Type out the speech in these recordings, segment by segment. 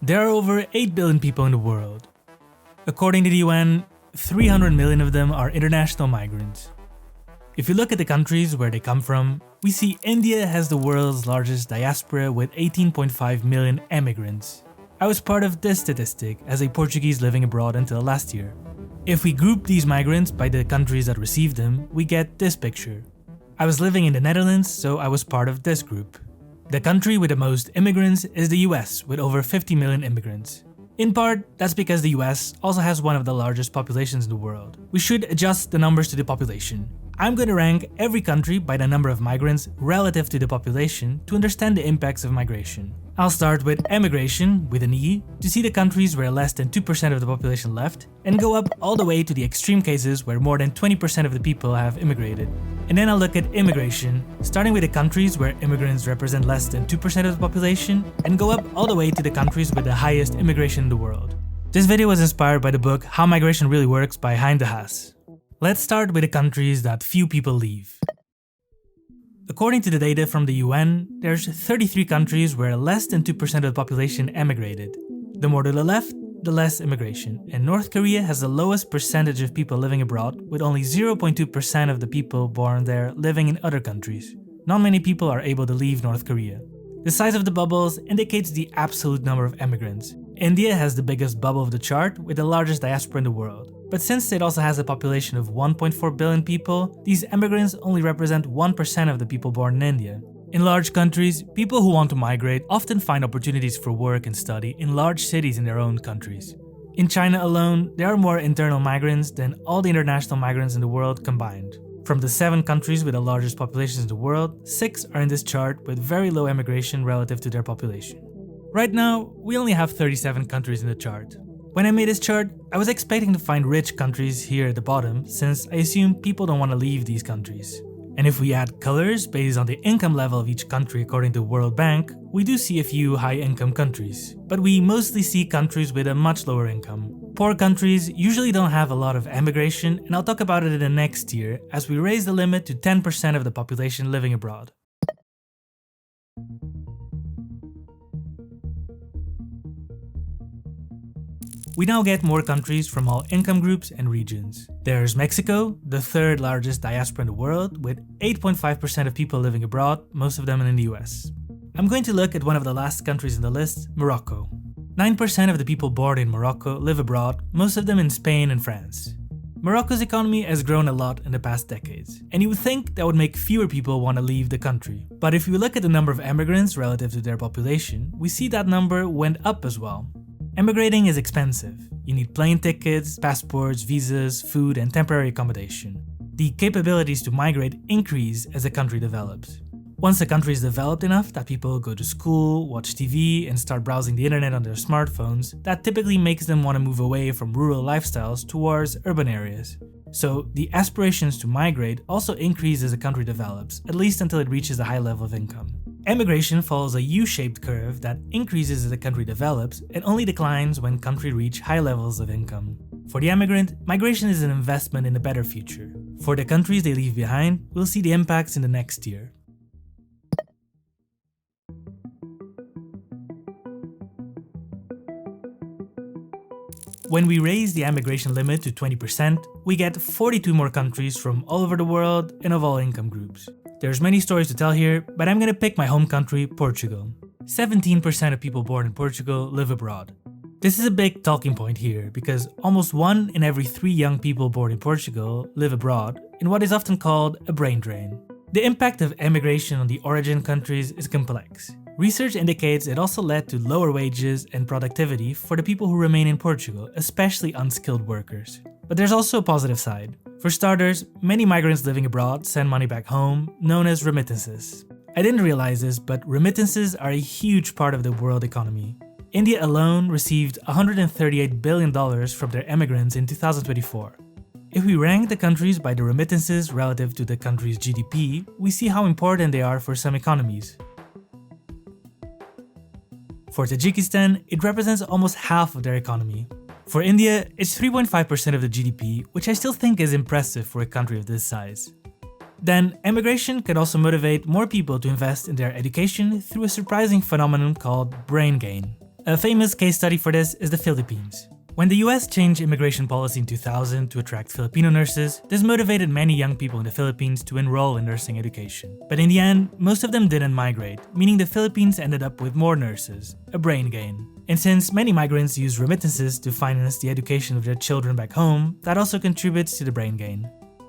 There are over 8 billion people in the world. According to the UN, 300 million of them are international migrants. If you look at the countries where they come from, we see India has the world's largest diaspora with 18.5 million emigrants. I was part of this statistic as a Portuguese living abroad until last year. If we group these migrants by the countries that received them, we get this picture. I was living in the Netherlands, so I was part of this group. The country with the most immigrants is the US, with over 50 million immigrants. In part, that's because the US also has one of the largest populations in the world. We should adjust the numbers to the population. I'm going to rank every country by the number of migrants relative to the population to understand the impacts of migration. I'll start with emigration, with an E, to see the countries where less than 2% of the population left, and go up all the way to the extreme cases where more than 20% of the people have immigrated. And then I'll look at immigration, starting with the countries where immigrants represent less than 2% of the population, and go up all the way to the countries with the highest immigration in the world. This video was inspired by the book How Migration Really Works by Hein de Haas. Let's start with the countries that few people leave. According to the data from the UN, there's 33 countries where less than 2% of the population emigrated. The more to the left, the less immigration, and North Korea has the lowest percentage of people living abroad, with only 0.2% of the people born there living in other countries. Not many people are able to leave North Korea. The size of the bubbles indicates the absolute number of immigrants. India has the biggest bubble of the chart, with the largest diaspora in the world. But since it also has a population of 1.4 billion people, these immigrants only represent 1% of the people born in India. In large countries, people who want to migrate often find opportunities for work and study in large cities in their own countries. In China alone, there are more internal migrants than all the international migrants in the world combined. From the 7 countries with the largest populations in the world, 6 are in this chart with very low immigration relative to their population. Right now, we only have 37 countries in the chart. When I made this chart, I was expecting to find rich countries here at the bottom, since I assume people don't want to leave these countries. And if we add colors based on the income level of each country according to World Bank, we do see a few high-income countries. But we mostly see countries with a much lower income. Poor countries usually don't have a lot of emigration, and I'll talk about it in the next year as we raise the limit to 10% of the population living abroad. We now get more countries from all income groups and regions. There's Mexico, the 3rd largest diaspora in the world, with 8.5% of people living abroad, most of them in the US. I'm going to look at one of the last countries in the list, Morocco. 9% of the people born in Morocco live abroad, most of them in Spain and France. Morocco's economy has grown a lot in the past decades, and you would think that would make fewer people want to leave the country. But if you look at the number of immigrants relative to their population, we see that number went up as well. Emigrating is expensive. You need plane tickets, passports, visas, food, and temporary accommodation. The capabilities to migrate increase as a country develops. Once a country is developed enough that people go to school, watch TV, and start browsing the internet on their smartphones, that typically makes them want to move away from rural lifestyles towards urban areas. So the aspirations to migrate also increase as a country develops, at least until it reaches a high level of income. Emigration follows a U-shaped curve that increases as the country develops and only declines when countries reach high levels of income. For the emigrant, migration is an investment in a better future. For the countries they leave behind, we'll see the impacts in the next year. When we raise the emigration limit to 20%, we get 42 more countries from all over the world and of all income groups. There's many stories to tell here, but I'm gonna pick my home country, Portugal. 17% of people born in Portugal live abroad. This is a big talking point here because almost 1 in every 3 young people born in Portugal live abroad in what is often called a brain drain. The impact of emigration on the origin countries is complex. Research indicates it also led to lower wages and productivity for the people who remain in Portugal, especially unskilled workers. But there's also a positive side. For starters, many migrants living abroad send money back home, known as remittances. I didn't realize this, but remittances are a huge part of the world economy. India alone received $138 billion from their immigrants in 2024. If we rank the countries by the remittances relative to the country's GDP, we see how important they are for some economies. For Tajikistan, it represents almost half of their economy. For India, it's 3.5% of the GDP, which I still think is impressive for a country of this size. Then, emigration can also motivate more people to invest in their education through a surprising phenomenon called brain gain. A famous case study for this is the Philippines. When the US changed immigration policy in 2000 to attract Filipino nurses, this motivated many young people in the Philippines to enroll in nursing education. But in the end, most of them didn't migrate, meaning the Philippines ended up with more nurses, a brain gain. And since many migrants use remittances to finance the education of their children back home, that also contributes to the brain gain.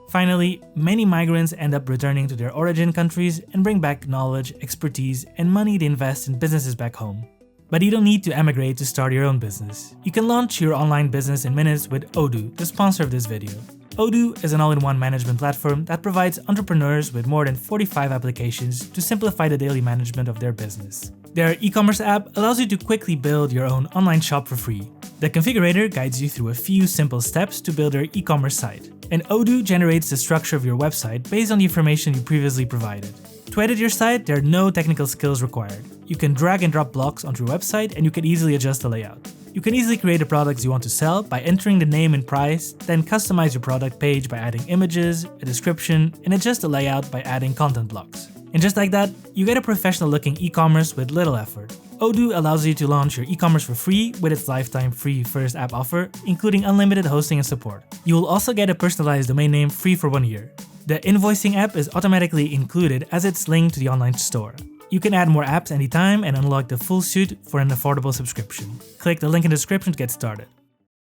Finally, many migrants end up returning to their origin countries and bring back knowledge, expertise, and money to invest in businesses back home. But you don't need to emigrate to start your own business. You can launch your online business in minutes with Odoo, the sponsor of this video. Odoo is an all-in-one management platform that provides entrepreneurs with more than 45 applications to simplify the daily management of their business. Their e-commerce app allows you to quickly build your own online shop for free. The configurator guides you through a few simple steps to build your e-commerce site, and Odoo generates the structure of your website based on the information you previously provided. To edit your site, there are no technical skills required. You can drag and drop blocks onto your website and you can easily adjust the layout. You can easily create the products you want to sell by entering the name and price, then customize your product page by adding images, a description, and adjust the layout by adding content blocks. And just like that, you get a professional looking e-commerce with little effort. Odoo allows you to launch your e-commerce for free with its lifetime free first app offer, including unlimited hosting and support. You will also get a personalized domain name free for 1 year. The invoicing app is automatically included as it's linked to the online store. You can add more apps anytime and unlock the full suite for an affordable subscription. Click the link in the description to get started.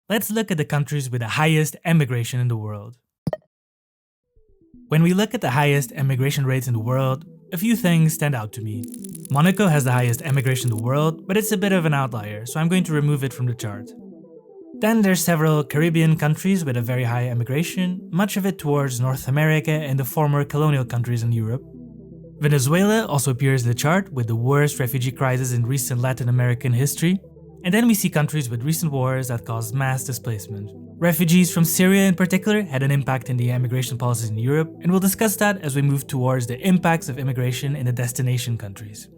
Let's look at the countries with the highest emigration in the world. When we look at the highest emigration rates in the world, a few things stand out to me. Monaco has the highest emigration in the world, but it's a bit of an outlier, so I'm going to remove it from the chart. Then there's several Caribbean countries with a very high emigration, much of it towards North America and the former colonial countries in Europe. Venezuela also appears in the chart with the worst refugee crisis in recent Latin American history. And then we see countries with recent wars that caused mass displacement. Refugees from Syria in particular had an impact in the immigration policies in Europe, and we'll discuss that as we move towards the impacts of immigration in the destination countries.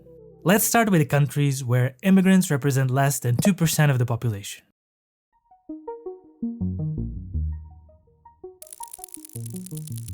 Let's start with the countries where immigrants represent less than 2% of the population.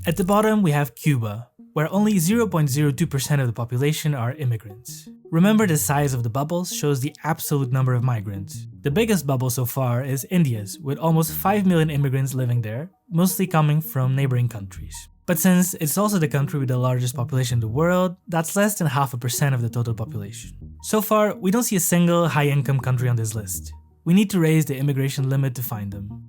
At the bottom, we have Cuba, where only 0.02% of the population are immigrants. Remember, the size of the bubbles shows the absolute number of migrants. The biggest bubble so far is India's, with almost 5 million immigrants living there, mostly coming from neighboring countries. But since it's also the country with the largest population in the world, that's less than 0.5% of the total population. So far, we don't see a single high-income country on this list. We need to raise the immigration limit to find them.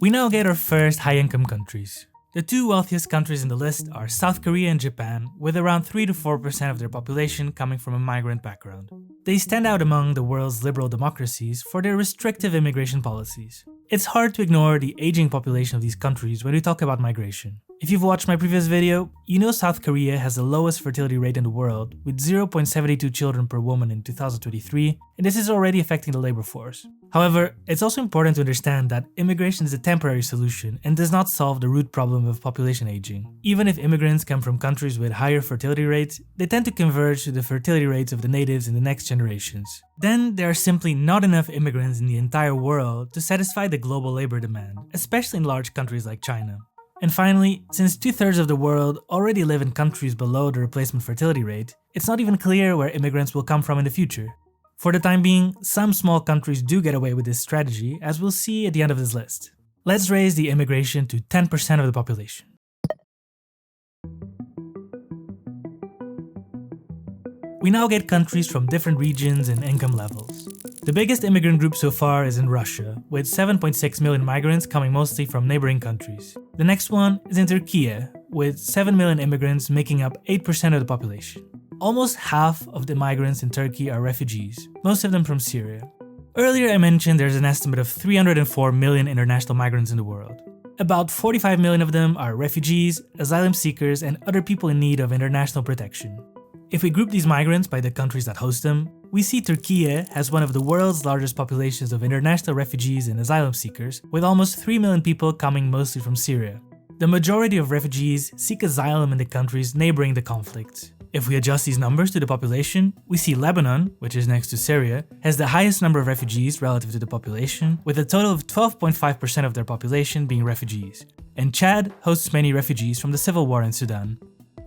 We now get our first high-income countries. The two wealthiest countries in the list are South Korea and Japan, with around 3 to 4% of their population coming from a migrant background. They stand out among the world's liberal democracies for their restrictive immigration policies. It's hard to ignore the aging population of these countries when we talk about migration. If you've watched my previous video, you know South Korea has the lowest fertility rate in the world, with 0.72 children per woman in 2023, and this is already affecting the labor force. However, it's also important to understand that immigration is a temporary solution and does not solve the root problem of population aging. Even if immigrants come from countries with higher fertility rates, they tend to converge to the fertility rates of the natives in the next generations. Then, there are simply not enough immigrants in the entire world to satisfy the global labor demand, especially in large countries like China. And finally, since 2/3 of the world already live in countries below the replacement fertility rate, it's not even clear where immigrants will come from in the future. For the time being, some small countries do get away with this strategy, as we'll see at the end of this list. Let's raise the immigration to 10% of the population. We now get countries from different regions and income levels. The biggest immigrant group so far is in Russia, with 7.6 million migrants coming mostly from neighboring countries. The next one is in Turkey, with 7 million immigrants making up 8% of the population. Almost half of the migrants in Turkey are refugees, most of them from Syria. Earlier I mentioned there's an estimate of 304 million international migrants in the world. About 45 million of them are refugees, asylum seekers, and other people in need of international protection. If we group these migrants by the countries that host them, we see Turkey has one of the world's largest populations of international refugees and asylum seekers, with almost 3 million people coming mostly from Syria. The majority of refugees seek asylum in the countries neighboring the conflict. If we adjust these numbers to the population, we see Lebanon, which is next to Syria, has the highest number of refugees relative to the population, with a total of 12.5% of their population being refugees. and Chad hosts many refugees from the civil war in Sudan.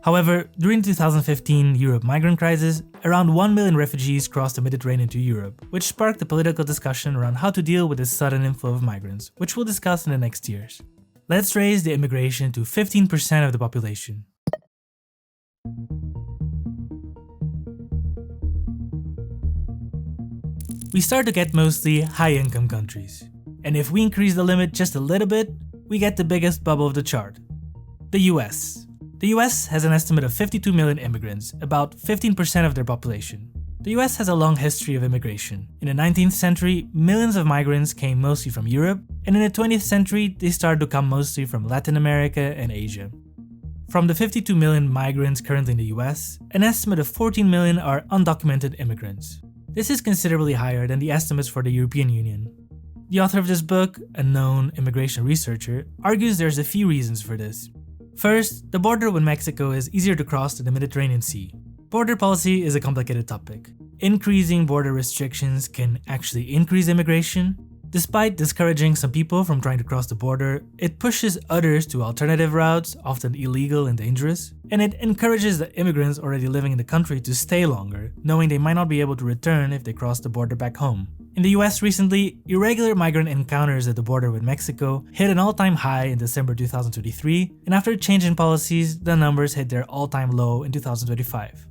However, during the 2015 Europe migrant crisis, around 1 million refugees crossed the Mediterranean to Europe, which sparked a political discussion around how to deal with this sudden inflow of migrants, which we'll discuss in the next years. Let's raise the immigration to 15% of the population. We start to get mostly high-income countries. And if we increase the limit just a little bit, we get the biggest bubble of the chart. The US. The US has an estimate of 52 million immigrants, about 15% of their population. The US has a long history of immigration. In the 19th century, millions of migrants came mostly from Europe, and in the 20th century, they started to come mostly from Latin America and Asia. From the 52 million migrants currently in the US, an estimate of 14 million are undocumented immigrants. This is considerably higher than the estimates for the European Union. The author of this book, a known immigration researcher, argues there's a few reasons for this. First, the border with Mexico is easier to cross than the Mediterranean Sea. Border policy is a complicated topic. Increasing border restrictions can actually increase immigration. Despite discouraging some people from trying to cross the border, it pushes others to alternative routes, often illegal and dangerous, and it encourages the immigrants already living in the country to stay longer, knowing they might not be able to return if they cross the border back home. In the US recently, irregular migrant encounters at the border with Mexico hit an all-time high in December 2023, and after a change in policies, the numbers hit their all-time low in 2025.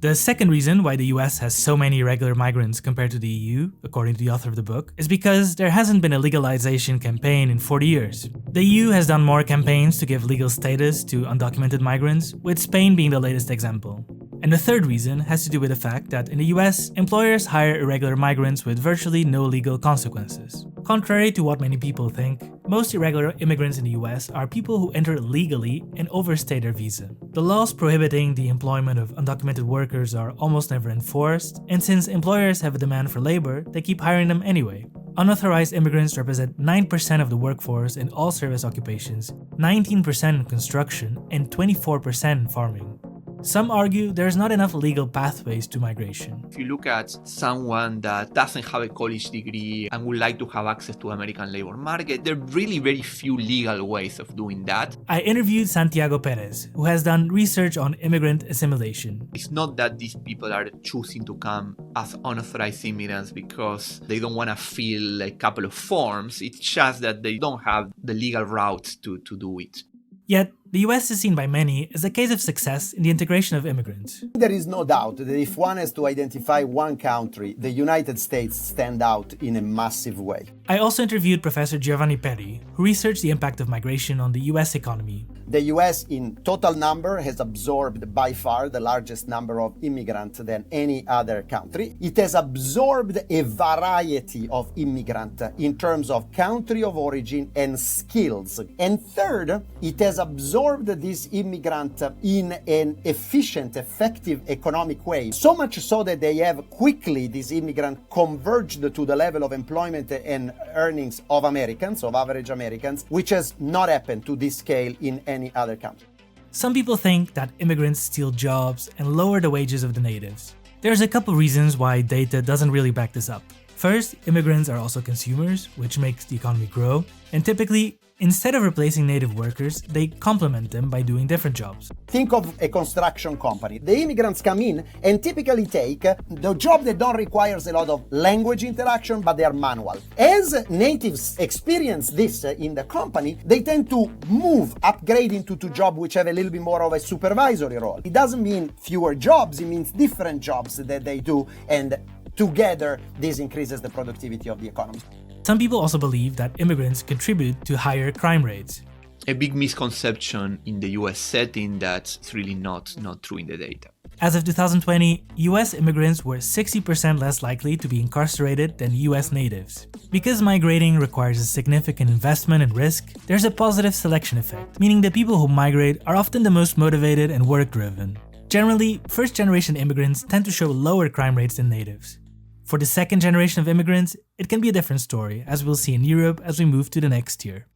The second reason why the US has so many irregular migrants compared to the EU, according to the author of the book, is because there hasn't been a legalization campaign in 40 years. The EU has done more campaigns to give legal status to undocumented migrants, with Spain being the latest example. And the third reason has to do with the fact that in the US, employers hire irregular migrants with virtually no legal consequences. Contrary to what many people think, most irregular immigrants in the US are people who enter legally and overstay their visa. The laws prohibiting the employment of undocumented workers are almost never enforced, and since employers have a demand for labor, they keep hiring them anyway. Unauthorized immigrants represent 9% of the workforce in all service occupations, 19% in construction, and 24% in farming. Some argue there's not enough legal pathways to migration. If you look at someone that doesn't have a college degree and would like to have access to the American labor market, there are really very few legal ways of doing that. I interviewed Santiago Pérez, who has done research on immigrant assimilation. It's not that these people are choosing to come as unauthorized immigrants because they don't want to fill a couple of forms. It's just that they don't have the legal route to do it. Yet, the US is seen by many as a case of success in the integration of immigrants. There is no doubt that if one has to identify one country, the United States stand out in a massive way. I also interviewed Professor Giovanni Peri, who researched the impact of migration on the US economy. The US in total number has absorbed by far the largest number of immigrants than any other country. It has absorbed a variety of immigrants in terms of country of origin and skills. And third, it has absorbed these immigrants in an efficient, effective economic way. So much so that they have quickly, these immigrants, converged to the level of employment and earnings of Americans, of average Americans, which has not happened to this scale in any other country. Some people think that immigrants steal jobs and lower the wages of the natives. There's a couple reasons why data doesn't really back this up. First, immigrants are also consumers, which makes the economy grow, and typically, instead of replacing native workers, they complement them by doing different jobs. Think of a construction company. The immigrants come in and typically take the job that don't requires a lot of language interaction, but they are manual. As natives experience this in the company, they tend to move, upgrade into jobs which have a little bit more of a supervisory role. It doesn't mean fewer jobs, it means different jobs that they do, and together this increases the productivity of the economy. Some people also believe that immigrants contribute to higher crime rates. A big misconception in the US setting that's really not true in the data. As of 2020, US immigrants were 60% less likely to be incarcerated than US natives. Because migrating requires a significant investment and risk, there's a positive selection effect, meaning the people who migrate are often the most motivated and work-driven. Generally, first-generation immigrants tend to show lower crime rates than natives. For the second generation of immigrants, it can be a different story, as we'll see in Europe as we move to the next tier.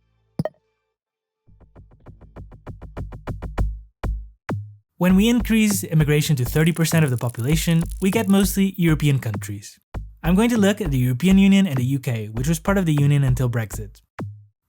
When we increase immigration to 30% of the population, we get mostly European countries. I'm going to look at the European Union and the UK, which was part of the Union until Brexit.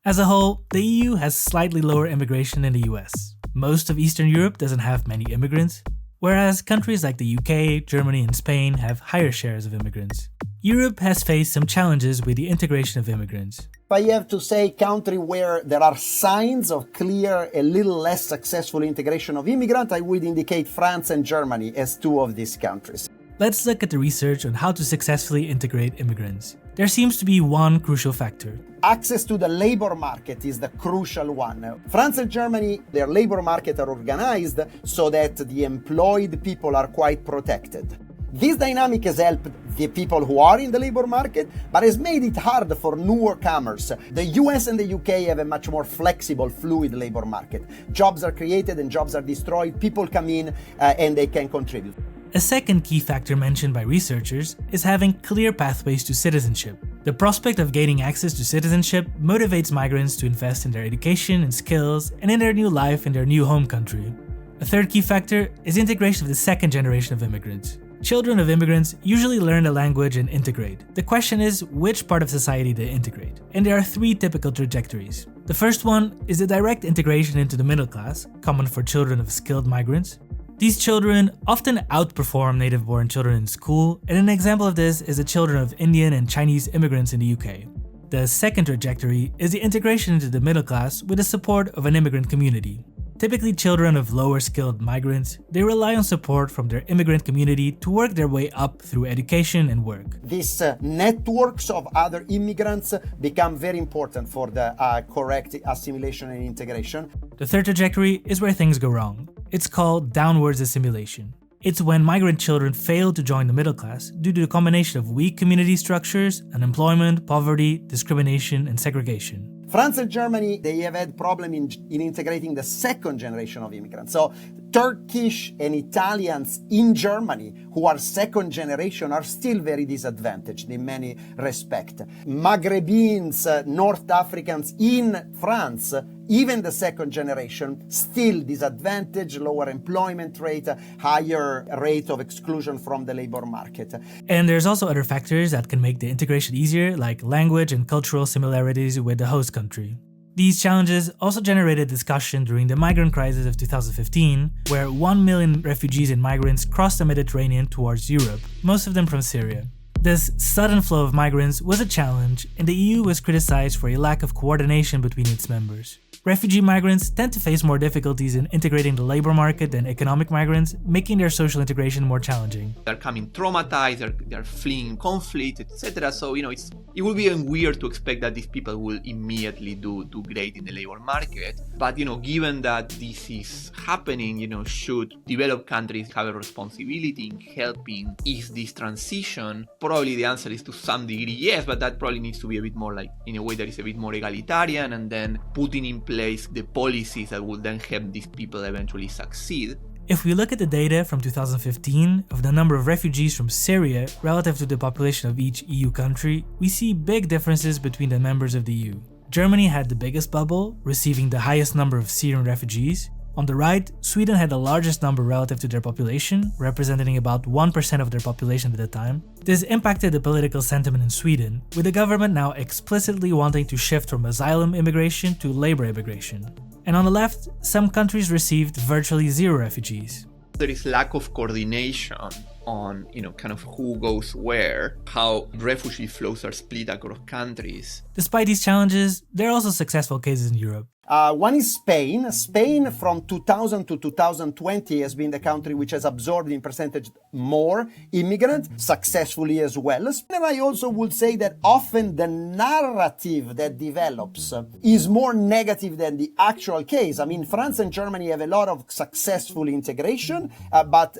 As a whole, the EU has slightly lower immigration than the US. Most of Eastern Europe doesn't have many immigrants, whereas countries like the UK, Germany, and Spain have higher shares of immigrants. Europe has faced some challenges with the integration of immigrants. If I have to say country where there are signs of clear, a little less successful integration of immigrants, I would indicate France and Germany as two of these countries. Let's look at the research on how to successfully integrate immigrants. There seems to be one crucial factor. Access to the labor market is the crucial one. France and Germany, their labor market are organized so that the employed people are quite protected. This dynamic has helped the people who are in the labor market, but has made it hard for newer comers. The US and the UK have a much more flexible, fluid labor market. Jobs are created and jobs are destroyed. People come in and they can contribute. A second key factor mentioned by researchers is having clear pathways to citizenship. The prospect of gaining access to citizenship motivates migrants to invest in their education and skills and in their new life in their new home country. A third key factor is integration of the second generation of immigrants. Children of immigrants usually learn the language and integrate. The question is which part of society they integrate. And there are three typical trajectories. The first one is the direct integration into the middle class, common for children of skilled migrants. These children often outperform native-born children in school, and an example of this is the children of Indian and Chinese immigrants in the UK. The second trajectory is the integration into the middle class with the support of an immigrant community. Typically children of lower-skilled migrants, they rely on support from their immigrant community to work their way up through education and work. These networks of other immigrants become very important for the correct assimilation and integration. The third trajectory is where things go wrong. It's called downwards assimilation. It's when migrant children fail to join the middle class due to a combination of weak community structures, unemployment, poverty, discrimination, and segregation. France and Germany, they have had problem in integrating the second generation of immigrants. So Turkish and Italians in Germany who are second generation are still very disadvantaged in many respects. Maghrebins, North Africans in France, even the second generation, still disadvantaged, lower employment rate, higher rate of exclusion from the labor market. And there's also other factors that can make the integration easier, like language and cultural similarities with the host country. These challenges also generated discussion during the migrant crisis of 2015, where 1 million refugees and migrants crossed the Mediterranean towards Europe, most of them from Syria. This sudden flow of migrants was a challenge, and the EU was criticized for a lack of coordination between its members. Refugee migrants tend to face more difficulties in integrating the labor market than economic migrants, making their social integration more challenging. They're coming traumatized, they're fleeing conflict, etc. So, it would be weird to expect that these people will immediately do great in the labor market. But, given that this is happening, should developed countries have a responsibility in helping ease this transition? Probably the answer is to some degree yes, but that probably needs to be a bit more in a way that is a bit more egalitarian, and then putting in place the policies that will then help these people eventually succeed. If we look at the data from 2015 of the number of refugees from Syria relative to the population of each EU country, we see big differences between the members of the EU. Germany had the biggest bubble, receiving the highest number of Syrian refugees. On the right, Sweden had the largest number relative to their population, representing about 1% of their population at the time. This impacted the political sentiment in Sweden, with the government now explicitly wanting to shift from asylum immigration to labor immigration. And on the left, some countries received virtually zero refugees. There is lack of coordination on, kind of who goes where, how refugee flows are split across countries. Despite these challenges, there are also successful cases in Europe. One is Spain. Spain from 2000 to 2020 has been the country which has absorbed in percentage more immigrants, successfully as well. And I also would say that often the narrative that develops is more negative than the actual case. I mean, France and Germany have a lot of successful integration, but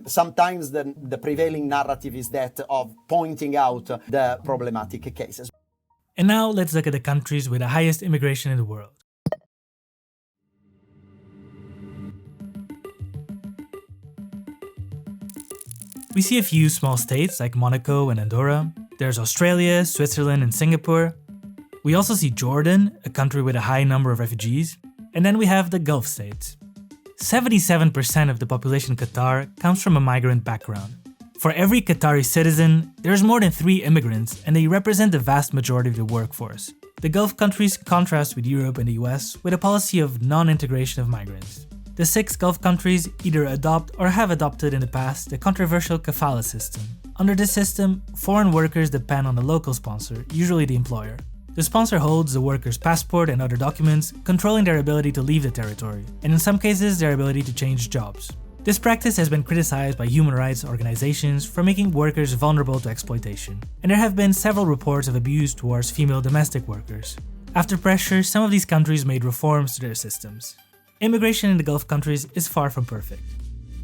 sometimes the prevailing narrative is that of pointing out the problematic cases. And now let's look at the countries with the highest immigration in the world. We see a few small states like Monaco and Andorra. There's Australia, Switzerland, and Singapore. We also see Jordan, a country with a high number of refugees. And then we have the Gulf states. 77% of the population in Qatar comes from a migrant background. For every Qatari citizen, there's more than 3 immigrants, and they represent the vast majority of the workforce. The Gulf countries contrast with Europe and the US with a policy of non-integration of migrants. The 6 Gulf countries either adopt or have adopted in the past the controversial kafala system. Under this system, foreign workers depend on the local sponsor, usually the employer. The sponsor holds the worker's passport and other documents, controlling their ability to leave the territory, and in some cases their ability to change jobs. This practice has been criticized by human rights organizations for making workers vulnerable to exploitation, and there have been several reports of abuse towards female domestic workers. After pressure, some of these countries made reforms to their systems. Immigration in the Gulf countries is far from perfect.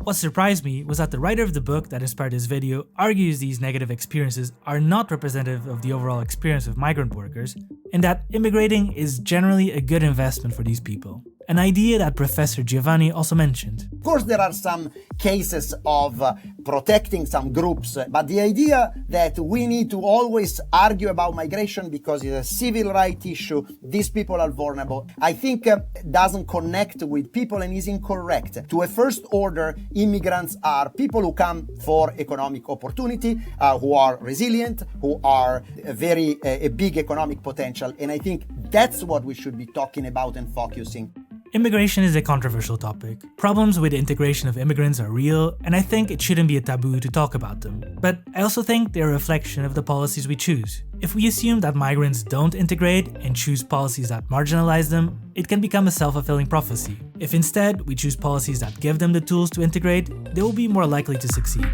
What surprised me was that the writer of the book that inspired this video argues these negative experiences are not representative of the overall experience of migrant workers, and that immigrating is generally a good investment for these people. An idea that Professor Giovanni also mentioned. Of course, there are some cases of protecting some groups, but the idea that we need to always argue about migration because it's a civil rights issue, these people are vulnerable, I think doesn't connect with people and is incorrect. To a first order, immigrants are people who come for economic opportunity, who are resilient, who are a big economic potential, and I think that's what we should be talking about and focusing. Immigration is a controversial topic. Problems with the integration of immigrants are real, and I think it shouldn't be a taboo to talk about them. But I also think they're a reflection of the policies we choose. If we assume that migrants don't integrate and choose policies that marginalize them, it can become a self-fulfilling prophecy. If instead we choose policies that give them the tools to integrate, they will be more likely to succeed.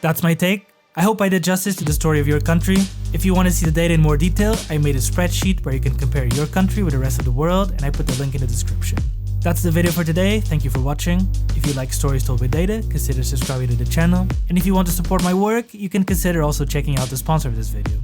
That's my take. I hope I did justice to the story of your country. If you want to see the data in more detail, I made a spreadsheet where you can compare your country with the rest of the world, and I put the link in the description. That's the video for today. Thank you for watching. If you like stories told with data, consider subscribing to the channel. And if you want to support my work, you can consider also checking out the sponsor of this video.